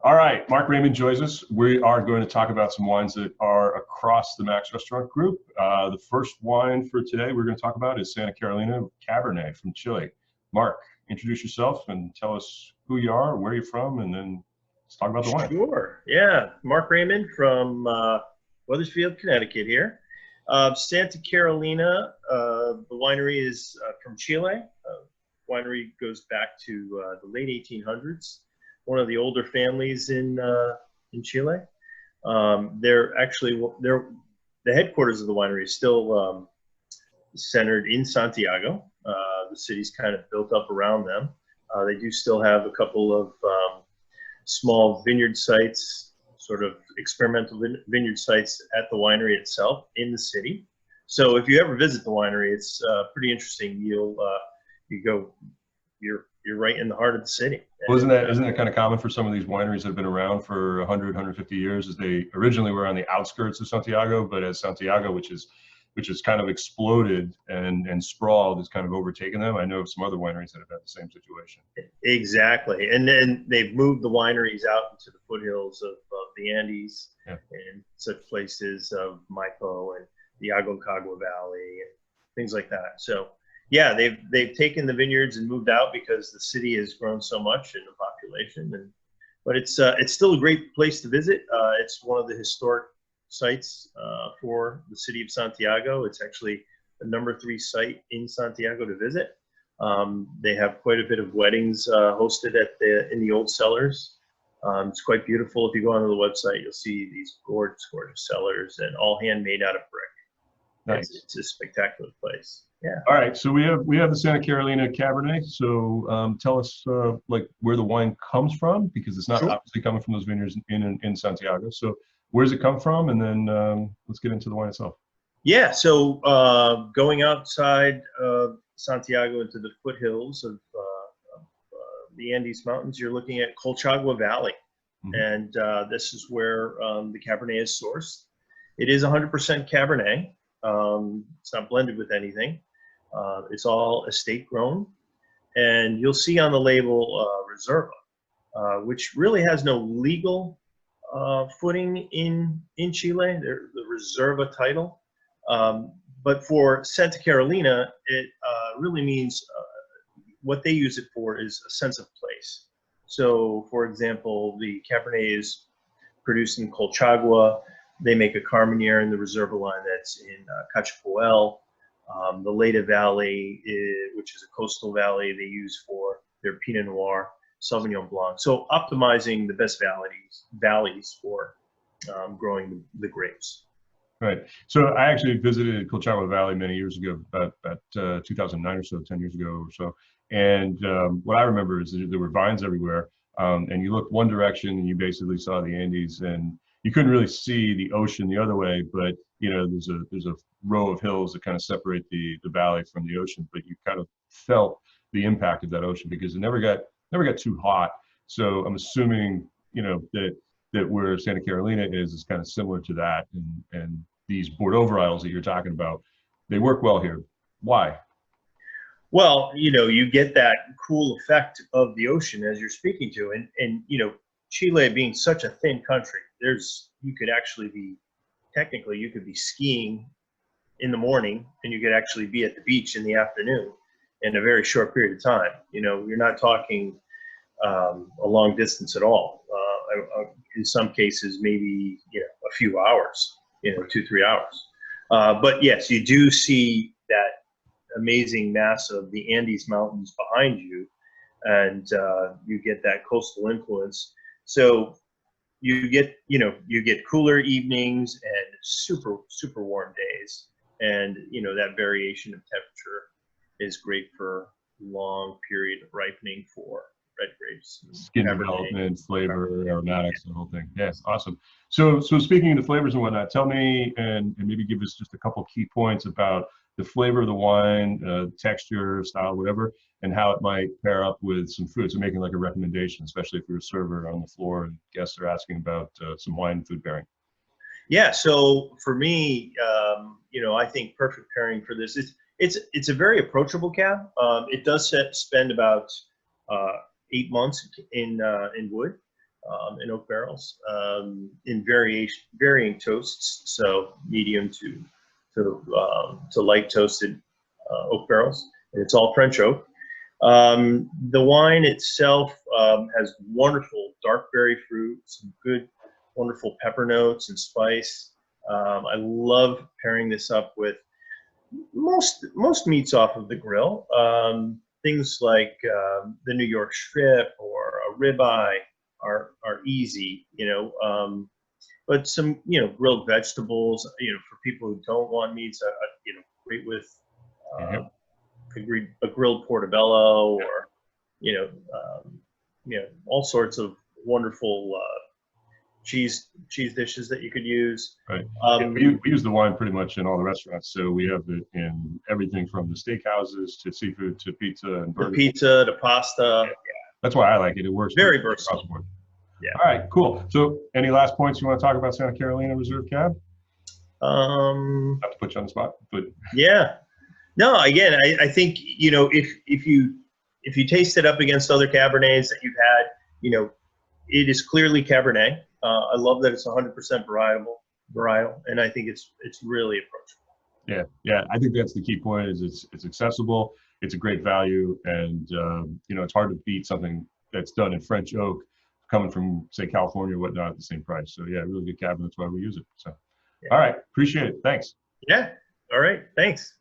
All right, Mark Raymond joins us. We are going to talk about some wines that are across the Max Restaurant Group. The first wine for today we're going to talk about is Santa Carolina Cabernet from Chile. Mark, introduce yourself and tell us who you are, where you're from, and then let's talk about the wine. Sure. Yeah. Mark Raymond from Weathersfield, Connecticut here. Santa Carolina, the winery is from Chile. Winery goes back to the late 1800s. One of the older families in Chile. The headquarters of the winery is still centered in Santiago. The city's kind of built up around them. They do still have a couple of small vineyard sites, sort of experimental vineyard sites at the winery itself in the city. So if you ever visit the winery, it's pretty interesting. You're right in the heart of the city. Well, isn't that kind of common for some of these wineries that have been around for 100, 150 years? As they originally were on the outskirts of Santiago, but as Santiago, which is kind of exploded and sprawled, has kind of overtaken them. I know of some other wineries that have had the same situation. Exactly, and then they've moved the wineries out into the foothills of the Andes, yeah, and such places of Maipo and the Aconcagua Valley and things like that. So yeah, they've taken the vineyards and moved out because the city has grown so much in the population. But it's still a great place to visit. It's one of the historic sites for the city of Santiago. It's actually the #3 site in Santiago to visit. They have quite a bit of weddings hosted in the old cellars. It's quite beautiful. If you go onto the website, you'll see these gorgeous cellars and all handmade out of brick. Nice. It's a spectacular place. Yeah. All right, so we have the Santa Carolina Cabernet. So tell us like where the wine comes from, because it's not obviously coming from those vineyards in Santiago. So where does it come from, and then let's get into the wine itself. Yeah. So going outside of Santiago into the foothills of the Andes Mountains, you're looking at Colchagua Valley, and this is where the Cabernet is sourced. It is 100% Cabernet. It's not blended with anything. It's all estate grown, and you'll see on the label Reserva, which really has no legal footing in Chile. The Reserva title, but for Santa Carolina, it really means what they use it for is a sense of place. So, for example, the Cabernet is produced in Colchagua. They make a Carmenere in the Reserva line that's in Cachapoel. The Leda Valley, which is a coastal valley, they use for their Pinot Noir, Sauvignon Blanc. So optimizing the best valleys for growing the grapes. Right. So I actually visited Colchagua Valley many years ago, about 2009 or so, 10 years ago or so. And what I remember is that there were vines everywhere. And you looked one direction and you basically saw the Andes, and you couldn't really see the ocean the other way, but you know, there's a row of hills that kind of separate the valley from the ocean, but you kind of felt the impact of that ocean because it never got too hot. So I'm assuming, you know, that where Santa Carolina is kind of similar to that, and these Bordeaux varietals that you're talking about, they work well here. Why? Well, you know, you get that cool effect of the ocean as you're speaking to, and you know, Chile being such a thin country, you could be skiing in the morning, and you could actually be at the beach in the afternoon in a very short period of time. You know, you're not talking a long distance at all. In some cases, maybe, you know, a few hours, you know, 2-3 hours. But yes, you do see that amazing mass of the Andes Mountains behind you, and you get that coastal influence. So you get cooler evenings and super warm days, and you know, that variation of temperature is great for long period of ripening for red grapes, skin development, flavor, aromatics, the whole thing. Yes, awesome. So speaking of the flavors and whatnot, tell me and maybe give us just a couple key points about the flavor of the wine, texture, style, whatever, and how it might pair up with some food. So making like a recommendation, especially if you're a server on the floor and guests are asking about some wine and food pairing. Yeah, so for me, you know, I think perfect pairing for this is it's a very approachable cab. It does spend about 8 months in wood. in oak barrels in varying toasts. So medium to light toasted oak barrels, and it's all French oak. The wine itself has wonderful dark berry fruit, some good, wonderful pepper notes and spice. I love pairing this up with most meats off of the grill. Things like the New York strip or a ribeye are easy, but some grilled vegetables, for people who don't want meats, great with a grilled portobello, or all sorts of wonderful cheese dishes that you could use. Right. We use the wine pretty much in all the restaurants. So we have it in everything from the steakhouses to seafood to pizza and burgers. Pizza to pasta. Yeah. That's why I like it. It works very versatile. Yeah. All right, cool. So any last points you want to talk about Santa Carolina Reserve Cab? Not to put you on the spot, but yeah. No, again, I think, if you taste it up against other Cabernets that you've had, it is clearly Cabernet. I love that it's 100% varietal, and I think it's really approachable. Yeah. I think that's the key point. Is it's accessible, it's a great value, and it's hard to beat something that's done in French oak, coming from say California or whatnot at the same price. So yeah, really good Cabernet. That's why we use it. So, all right, appreciate it. Thanks. Yeah. All right. Thanks.